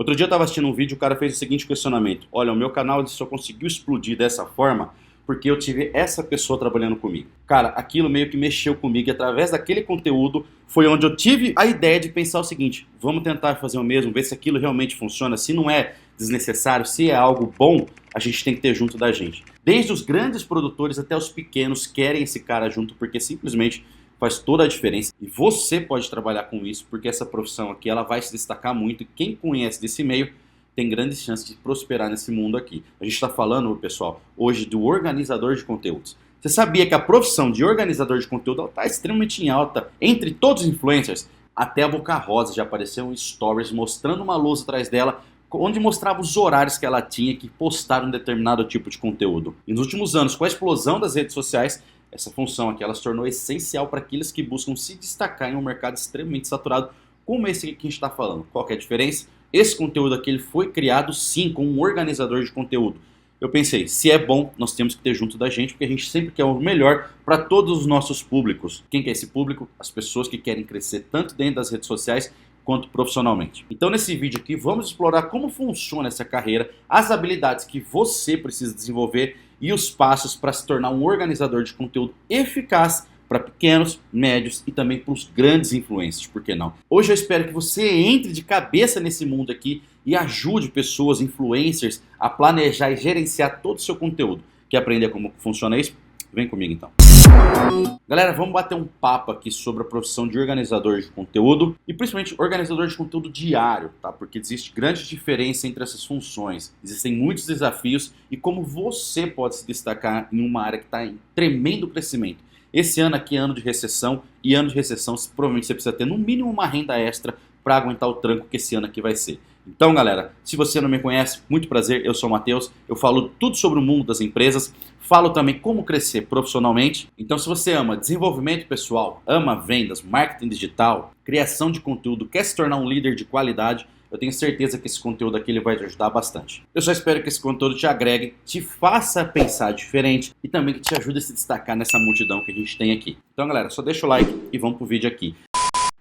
Outro dia eu estava assistindo um vídeo e o cara fez o seguinte questionamento. Olha, o meu canal só conseguiu explodir dessa forma porque eu tive essa pessoa trabalhando comigo. Cara, aquilo meio que mexeu comigo e através daquele conteúdo foi onde eu tive a ideia de pensar o seguinte, vamos tentar fazer o mesmo, ver se aquilo realmente funciona, se não é desnecessário, se é algo bom, a gente tem que ter junto da gente. Desde os grandes produtores até os pequenos querem esse cara junto porque simplesmente faz toda a diferença e você pode trabalhar com isso porque essa profissão aqui ela vai se destacar muito e quem conhece desse meio tem grandes chances de prosperar nesse mundo aqui. A gente está falando, pessoal, hoje do organizador de conteúdos. Você sabia que a profissão de organizador de conteúdo está extremamente em alta entre todos os influencers? Até a Boca Rosa já apareceu em stories mostrando uma lousa atrás dela onde mostrava os horários que ela tinha que postar um determinado tipo de conteúdo. E nos últimos anos, com a explosão das redes sociais, essa função aqui ela se tornou essencial para aqueles que buscam se destacar em um mercado extremamente saturado, como esse que a gente está falando. Qual que é a diferença? Esse conteúdo aqui ele foi criado sim com um organizador de conteúdo. Eu pensei, se é bom, nós temos que ter junto da gente, porque a gente sempre quer o melhor para todos os nossos públicos. Quem que é esse público? As pessoas que querem crescer tanto dentro das redes sociais quanto profissionalmente. Então nesse vídeo aqui vamos explorar como funciona essa carreira, as habilidades que você precisa desenvolver e os passos para se tornar um organizador de conteúdo eficaz para pequenos, médios e também para os grandes influencers, por que não? Hoje eu espero que você entre de cabeça nesse mundo aqui e ajude pessoas, influencers, a planejar e gerenciar todo o seu conteúdo. Quer aprender como funciona isso? Vem comigo então. Galera, vamos bater um papo aqui sobre a profissão de organizador de conteúdo e principalmente organizador de conteúdo diário, tá? Porque existe grande diferença entre essas funções, existem muitos desafios e como você pode se destacar em uma área que está em tremendo crescimento. Esse ano aqui é ano de recessão e ano de recessão provavelmente você precisa ter no mínimo uma renda extra para aguentar o tranco que esse ano aqui vai ser. Então galera, se você não me conhece, muito prazer, eu sou o Matheus, eu falo tudo sobre o mundo das empresas, falo também como crescer profissionalmente. Então se você ama desenvolvimento pessoal, ama vendas, marketing digital, criação de conteúdo, quer se tornar um líder de qualidade, eu tenho certeza que esse conteúdo aqui ele vai te ajudar bastante. Eu só espero que esse conteúdo te agregue, te faça pensar diferente e também que te ajude a se destacar nessa multidão que a gente tem aqui. Então galera, só deixa o like e vamos pro vídeo aqui.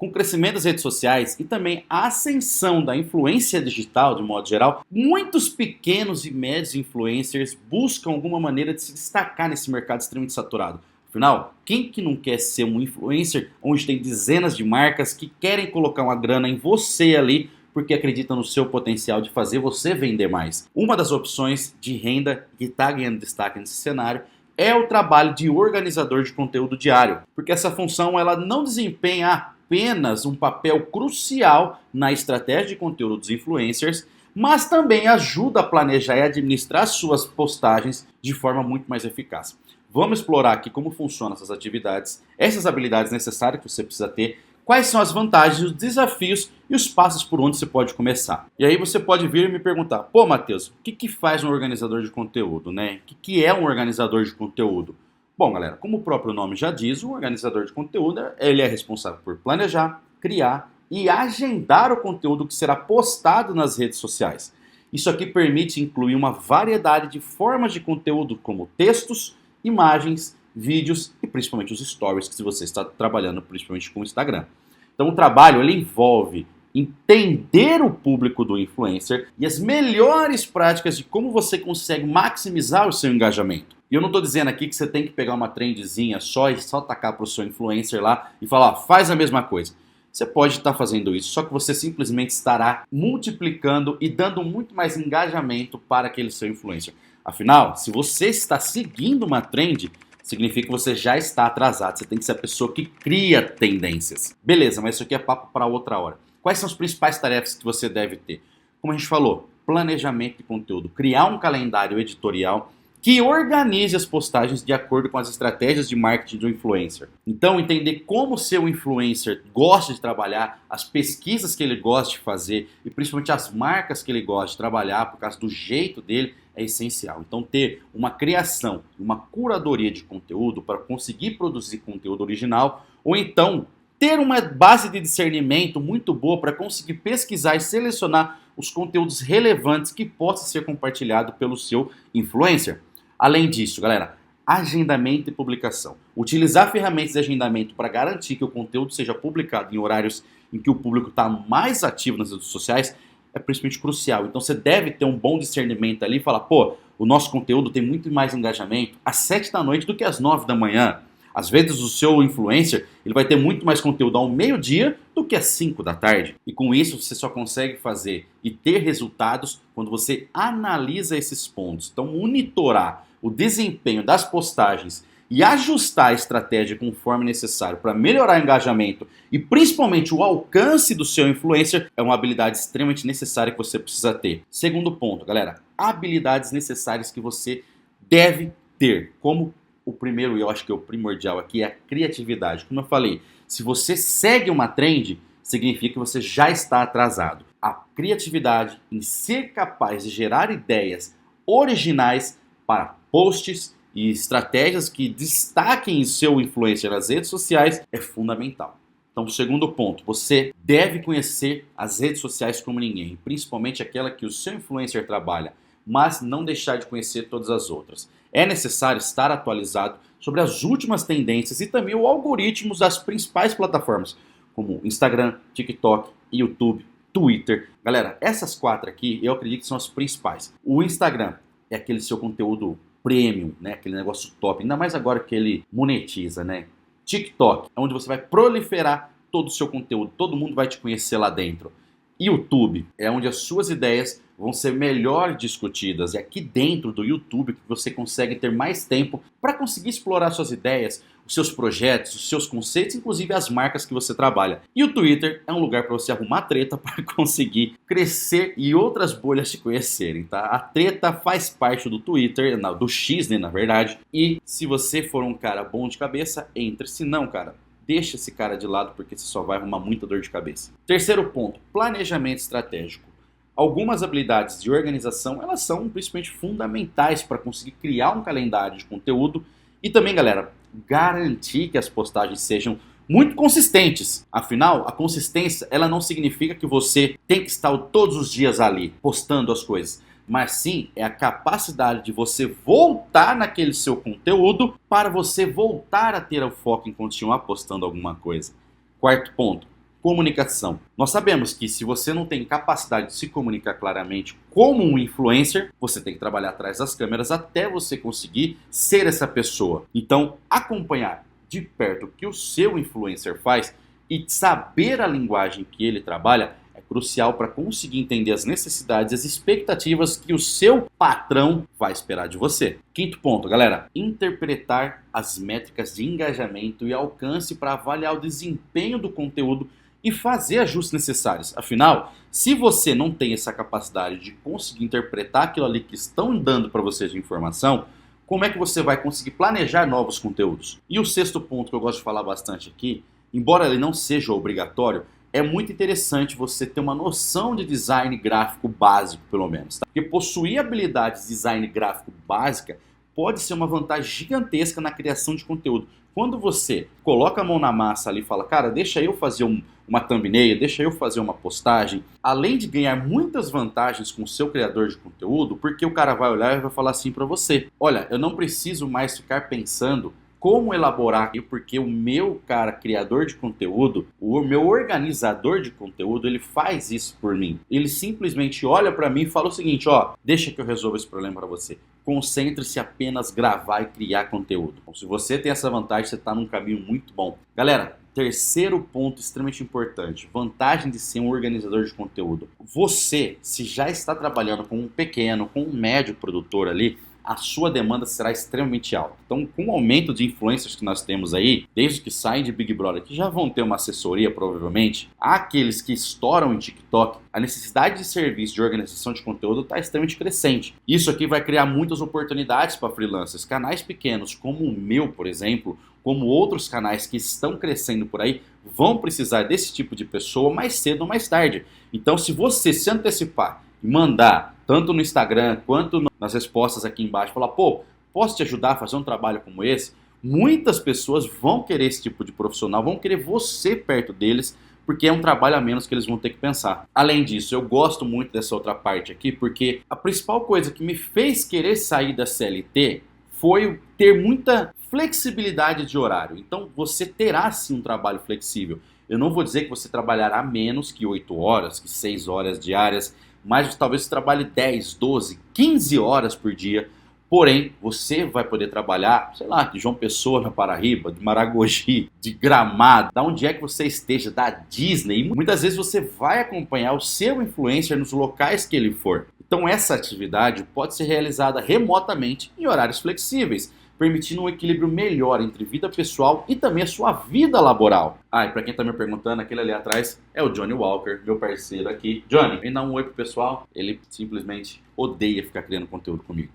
Com o crescimento das redes sociais e também a ascensão da influência digital de modo geral, muitos pequenos e médios influencers buscam alguma maneira de se destacar nesse mercado extremamente saturado. Afinal, quem que não quer ser um influencer onde tem dezenas de marcas que querem colocar uma grana em você ali porque acredita no seu potencial de fazer você vender mais. Uma das opções de renda que está ganhando destaque nesse cenário é o trabalho de organizador de conteúdo diário, porque essa função ela não desempenha apenas um papel crucial na estratégia de conteúdo dos influencers, mas também ajuda a planejar e administrar suas postagens de forma muito mais eficaz. Vamos explorar aqui como funcionam essas atividades, essas habilidades necessárias que você precisa ter, quais são as vantagens, os desafios e os passos por onde você pode começar. E aí você pode vir e me perguntar, pô Matheus, o que faz um organizador de conteúdo, né? O que é um organizador de conteúdo? Bom galera, como o próprio nome já diz, o organizador de conteúdo ele é responsável por planejar, criar e agendar o conteúdo que será postado nas redes sociais. Isso aqui permite incluir uma variedade de formas de conteúdo como textos, imagens, vídeos e principalmente os stories que você está trabalhando principalmente com o Instagram. Então o trabalho ele envolve entender o público do influencer e as melhores práticas de como você consegue maximizar o seu engajamento. E eu não estou dizendo aqui que você tem que pegar uma trendzinha só e só tacar para o seu influencer lá e falar, faz a mesma coisa. Você pode estar fazendo isso, só que você simplesmente estará multiplicando e dando muito mais engajamento para aquele seu influencer. Afinal, se você está seguindo uma trend, significa que você já está atrasado. Você tem que ser a pessoa que cria tendências. Beleza, mas isso aqui é papo para outra hora. Quais são as principais tarefas que você deve ter? Como a gente falou, planejamento de conteúdo. Criar um calendário editorial que organize as postagens de acordo com as estratégias de marketing do influencer. Então, entender como o seu influencer gosta de trabalhar, as pesquisas que ele gosta de fazer e principalmente as marcas que ele gosta de trabalhar por causa do jeito dele é essencial. Então, ter uma criação, uma curadoria de conteúdo para conseguir produzir conteúdo original ou então ter uma base de discernimento muito boa para conseguir pesquisar e selecionar os conteúdos relevantes que possam ser compartilhados pelo seu influencer. Além disso, galera, agendamento e publicação. Utilizar ferramentas de agendamento para garantir que o conteúdo seja publicado em horários em que o público está mais ativo nas redes sociais é principalmente crucial. Então você deve ter um bom discernimento ali e falar, pô, o nosso conteúdo tem muito mais engajamento às 7 da noite do que às 9 da manhã. Às vezes o seu influencer ele vai ter muito mais conteúdo ao meio-dia do que às 5 da tarde. E com isso você só consegue fazer e ter resultados quando você analisa esses pontos. Então monitorar o desempenho das postagens e ajustar a estratégia conforme necessário para melhorar o engajamento e principalmente o alcance do seu influencer é uma habilidade extremamente necessária que você precisa ter. Segundo ponto, galera, habilidades necessárias que você deve ter. Como o primeiro, e eu acho que é o primordial aqui, é a criatividade. Como eu falei, se você segue uma trend, significa que você já está atrasado. A criatividade em ser capaz de gerar ideias originais para posts e estratégias que destaquem seu influencer nas redes sociais é fundamental. Então, segundo ponto, você deve conhecer as redes sociais como ninguém, principalmente aquela que o seu influencer trabalha, mas não deixar de conhecer todas as outras. É necessário estar atualizado sobre as últimas tendências e também os algoritmos das principais plataformas, como Instagram, TikTok, YouTube, Twitter. Galera, essas 4 aqui eu acredito que são as principais. O Instagram é aquele seu conteúdo premium, né? Aquele negócio top, ainda mais agora que ele monetiza, né? TikTok é onde você vai proliferar todo o seu conteúdo, todo mundo vai te conhecer lá dentro. YouTube é onde as suas ideias vão ser melhor discutidas. É aqui dentro do YouTube que você consegue ter mais tempo para conseguir explorar suas ideias, os seus projetos, os seus conceitos, inclusive as marcas que você trabalha. E o Twitter é um lugar para você arrumar treta para conseguir crescer e outras bolhas te conhecerem, tá? A treta faz parte do Twitter, do X, né, na verdade. E se você for um cara bom de cabeça, entre. Se não, cara, deixa esse cara de lado porque você só vai arrumar muita dor de cabeça. Terceiro ponto, planejamento estratégico. Algumas habilidades de organização, elas são principalmente fundamentais para conseguir criar um calendário de conteúdo e também, galera, garantir que as postagens sejam muito consistentes. Afinal, a consistência, ela não significa que você tem que estar todos os dias ali postando as coisas, mas sim é a capacidade de você voltar naquele seu conteúdo para você voltar a ter o foco em continuar postando alguma coisa. Quarto ponto, comunicação. Nós sabemos que se você não tem capacidade de se comunicar claramente como um influencer, você tem que trabalhar atrás das câmeras até você conseguir ser essa pessoa. Então, acompanhar de perto o que o seu influencer faz e saber a linguagem que ele trabalha é crucial para conseguir entender as necessidades e as expectativas que o seu patrão vai esperar de você. Quinto ponto, galera, interpretar as métricas de engajamento e alcance para avaliar o desempenho do conteúdo e fazer ajustes necessários. Afinal, se você não tem essa capacidade de conseguir interpretar aquilo ali que estão dando para você de informação, como é que você vai conseguir planejar novos conteúdos? E o sexto ponto que eu gosto de falar bastante aqui, embora ele não seja obrigatório, é muito interessante você ter uma noção de design gráfico básico, pelo menos. Tá? Porque possuir habilidades de design gráfico básica pode ser uma vantagem gigantesca na criação de conteúdo. Quando você coloca a mão na massa ali e fala, cara, deixa eu fazer uma thumbnail, deixa eu fazer uma postagem, além de ganhar muitas vantagens com o seu criador de conteúdo, porque o cara vai olhar e vai falar assim para você, olha, eu não preciso mais ficar pensando como elaborar, porque o meu cara criador de conteúdo, o meu organizador de conteúdo, ele faz isso por mim. Ele simplesmente olha para mim e fala o seguinte, ó, deixa que eu resolva esse problema para você. Concentre-se apenas gravar e criar conteúdo. Então, se você tem essa vantagem, você está num caminho muito bom. Galera, terceiro ponto extremamente importante, vantagem de ser um organizador de conteúdo. Você, se já está trabalhando com um pequeno, com um médio produtor ali, a sua demanda será extremamente alta. Então, com o aumento de influencers que nós temos aí, desde que saem de Big Brother, que já vão ter uma assessoria provavelmente, aqueles que estouram em TikTok, a necessidade de serviço de organização de conteúdo está extremamente crescente. Isso aqui vai criar muitas oportunidades para freelancers. Canais pequenos, como o meu, por exemplo, como outros canais que estão crescendo por aí, vão precisar desse tipo de pessoa mais cedo ou mais tarde. Então, se você se antecipar e mandar tanto no Instagram quanto nas respostas aqui embaixo, falar, pô, posso te ajudar a fazer um trabalho como esse? Muitas pessoas vão querer esse tipo de profissional, vão querer você perto deles, porque é um trabalho a menos que eles vão ter que pensar. Além disso, eu gosto muito dessa outra parte aqui, porque a principal coisa que me fez querer sair da CLT foi ter muita flexibilidade de horário. Então, você terá sim um trabalho flexível. Eu não vou dizer que você trabalhará menos que 8 horas, que 6 horas diárias, mas talvez você trabalhe 10, 12, 15 horas por dia. Porém, você vai poder trabalhar, sei lá, de João Pessoa na Paraíba, de Maragogi, de Gramado, da onde é que você esteja, da Disney. E muitas vezes você vai acompanhar o seu influencer nos locais que ele for. Então essa atividade pode ser realizada remotamente em horários flexíveis, permitindo um equilíbrio melhor entre vida pessoal e também a sua vida laboral. Ah, e para quem está me perguntando, aquele ali atrás é o Johnny Walker, meu parceiro aqui. Johnny, vem dar um oi pro pessoal. Ele simplesmente odeia ficar criando conteúdo comigo.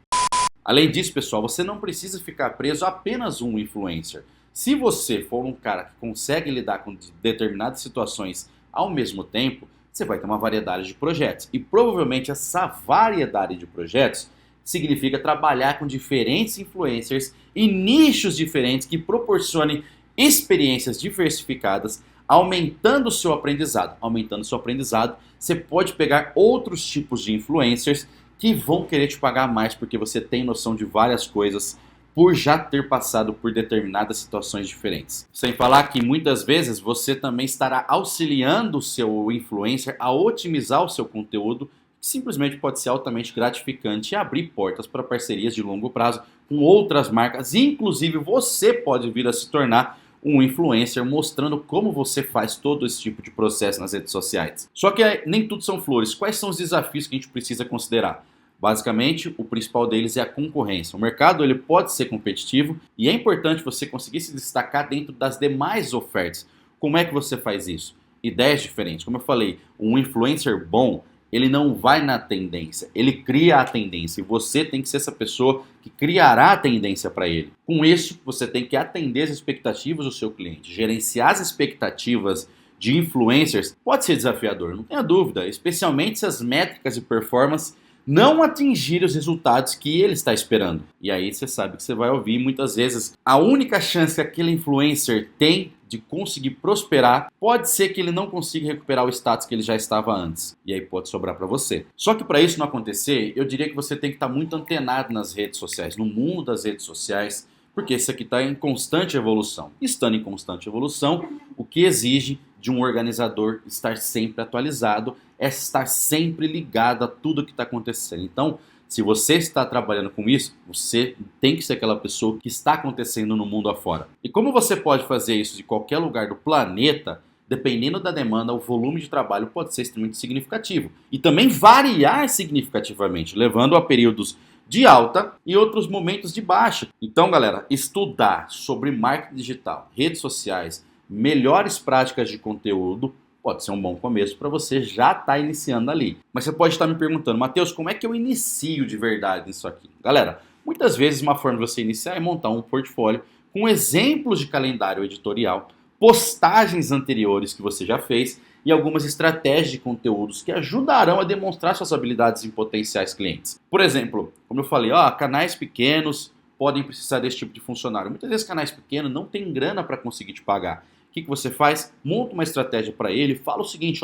Além disso, pessoal, você não precisa ficar preso a apenas um influencer. Se você for um cara que consegue lidar com determinadas situações ao mesmo tempo, você vai ter uma variedade de projetos. E provavelmente essa variedade de projetos significa trabalhar com diferentes influencers e nichos diferentes que proporcionem experiências diversificadas, aumentando o seu aprendizado. Aumentando o seu aprendizado, você pode pegar outros tipos de influencers que vão querer te pagar mais porque você tem noção de várias coisas por já ter passado por determinadas situações diferentes. Sem falar que muitas vezes você também estará auxiliando o seu influencer a otimizar o seu conteúdo, que simplesmente pode ser altamente gratificante e abrir portas para parcerias de longo prazo com outras marcas. Inclusive você pode vir a se tornar um influencer mostrando como você faz todo esse tipo de processo nas redes sociais. Só que nem tudo são flores. Quais são os desafios que a gente precisa considerar? Basicamente, o principal deles é a concorrência. O mercado ele pode ser competitivo e é importante você conseguir se destacar dentro das demais ofertas. Como é que você faz isso? Ideias diferentes. Como eu falei, um influencer bom, ele não vai na tendência, ele cria a tendência e você tem que ser essa pessoa que criará a tendência para ele. Com isso, você tem que atender as expectativas do seu cliente. Gerenciar as expectativas de influencers pode ser desafiador, não tenha dúvida, especialmente se as métricas e performance não atingirem os resultados que ele está esperando. E aí você sabe que você vai ouvir muitas vezes a única chance que aquele influencer tem de conseguir prosperar pode ser que ele não consiga recuperar o status que ele já estava antes. E aí pode sobrar para você. Só que para isso não acontecer, eu diria que você tem que estar muito antenado nas redes sociais, no mundo das redes sociais, porque isso aqui está em constante evolução. Estando em constante evolução, o que exige de um organizador estar sempre atualizado é estar sempre ligado a tudo que está acontecendo. Então, se você está trabalhando com isso, você tem que ser aquela pessoa que está acontecendo no mundo afora. E como você pode fazer isso de qualquer lugar do planeta, dependendo da demanda, o volume de trabalho pode ser extremamente significativo. E também variar significativamente, levando a períodos de alta e outros momentos de baixa. Então, galera, estudar sobre marketing digital, redes sociais, melhores práticas de conteúdo pode ser um bom começo para você já estar iniciando ali. Mas você pode estar me perguntando, Matheus, como é que eu inicio de verdade nisso aqui? Galera, muitas vezes uma forma de você iniciar é montar um portfólio com exemplos de calendário editorial, postagens anteriores que você já fez e algumas estratégias de conteúdos que ajudarão a demonstrar suas habilidades em potenciais clientes. Por exemplo, como eu falei, canais pequenos podem precisar desse tipo de funcionário. Muitas vezes canais pequenos não têm grana para conseguir te pagar. O que você faz? Monta uma estratégia para ele, fala o seguinte,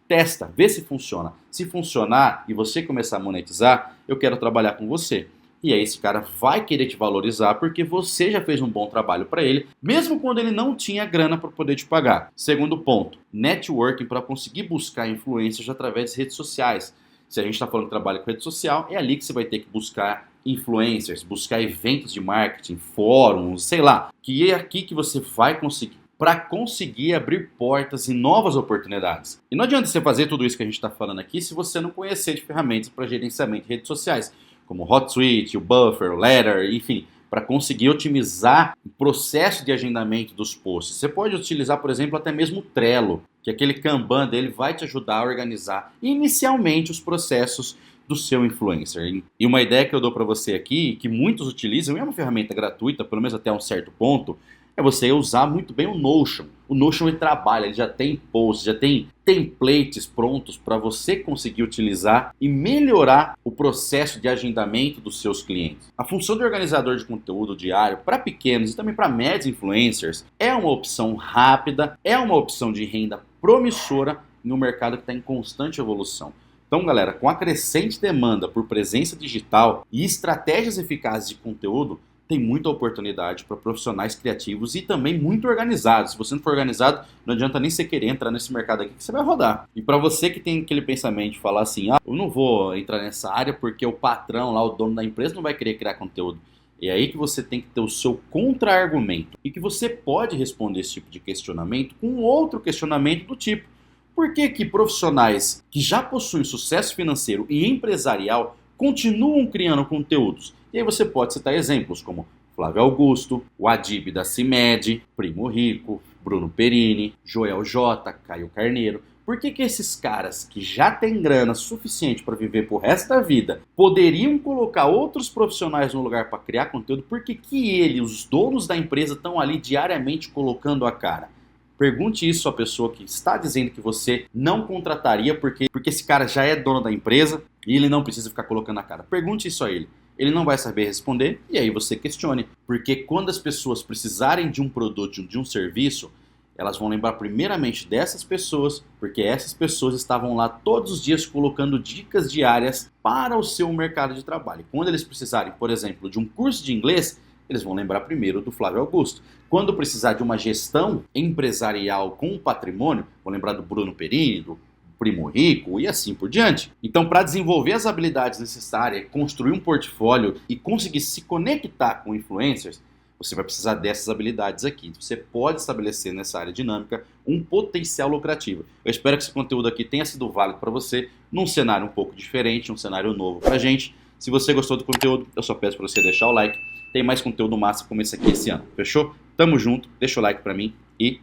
testa, vê se funciona. Se funcionar e você começar a monetizar, eu quero trabalhar com você. E aí esse cara vai querer te valorizar porque você já fez um bom trabalho para ele, mesmo quando ele não tinha grana para poder te pagar. Segundo ponto, networking para conseguir buscar influências através das redes sociais. Se a gente está falando de trabalho com rede social, é ali que você vai ter que buscar influencers, buscar eventos de marketing, fóruns, sei lá. Que é aqui que você vai conseguir para conseguir abrir portas e novas oportunidades. E não adianta você fazer tudo isso que a gente está falando aqui se você não conhecer de ferramentas para gerenciamento de redes sociais, como o HotSuite, o Buffer, o Letter, enfim, para conseguir otimizar o processo de agendamento dos posts. Você pode utilizar, por exemplo, até mesmo o Trello, que aquele Kanban dele vai te ajudar a organizar inicialmente os processos do seu influencer. E uma ideia que eu dou para você aqui, que muitos utilizam, e é uma ferramenta gratuita, pelo menos até um certo ponto, é você usar muito bem o Notion. O Notion ele trabalha, ele já tem posts, já tem templates prontos para você conseguir utilizar e melhorar o processo de agendamento dos seus clientes. A função de organizador de conteúdo diário para pequenos e também para médios influencers é uma opção rápida, é uma opção de renda promissora no mercado que está em constante evolução. Então, galera, com a crescente demanda por presença digital e estratégias eficazes de conteúdo, tem muita oportunidade para profissionais criativos e também muito organizados. Se você não for organizado, não adianta nem você querer entrar nesse mercado aqui que você vai rodar. E para você que tem aquele pensamento de falar assim, eu não vou entrar nessa área porque o patrão lá, o dono da empresa não vai querer criar conteúdo. É aí que você tem que ter o seu contra-argumento e que você pode responder esse tipo de questionamento com outro questionamento do tipo: por que que profissionais que já possuem sucesso financeiro e empresarial continuam criando conteúdos? E aí você pode citar exemplos como Flávio Augusto, o Adib da CIMED, Primo Rico, Bruno Perini, Joel J, Caio Carneiro. Por que que esses caras que já têm grana suficiente para viver pro resto da vida poderiam colocar outros profissionais no lugar para criar conteúdo? Por que que ele, os donos da empresa, estão ali diariamente colocando a cara? Pergunte isso à pessoa que está dizendo que você não contrataria porque esse cara já é dono da empresa e ele não precisa ficar colocando a cara. Pergunte isso a ele. Ele não vai saber responder e aí você questione. Porque quando as pessoas precisarem de um produto, de um serviço, elas vão lembrar primeiramente dessas pessoas, porque essas pessoas estavam lá todos os dias colocando dicas diárias para o seu mercado de trabalho. Quando eles precisarem, por exemplo, de um curso de inglês, eles vão lembrar primeiro do Flávio Augusto. Quando precisar de uma gestão empresarial com patrimônio, vão lembrar do Bruno Perini, do Primo Rico e assim por diante. Então, para desenvolver as habilidades necessárias, construir um portfólio e conseguir se conectar com influencers, você vai precisar dessas habilidades aqui. Você pode estabelecer nessa área dinâmica um potencial lucrativo. Eu espero que esse conteúdo aqui tenha sido válido para você, num cenário um pouco diferente, um cenário novo para a gente. Se você gostou do conteúdo, eu só peço para você deixar o like. Tem mais conteúdo massa como esse aqui esse ano, fechou? Tamo junto, deixa o like para mim e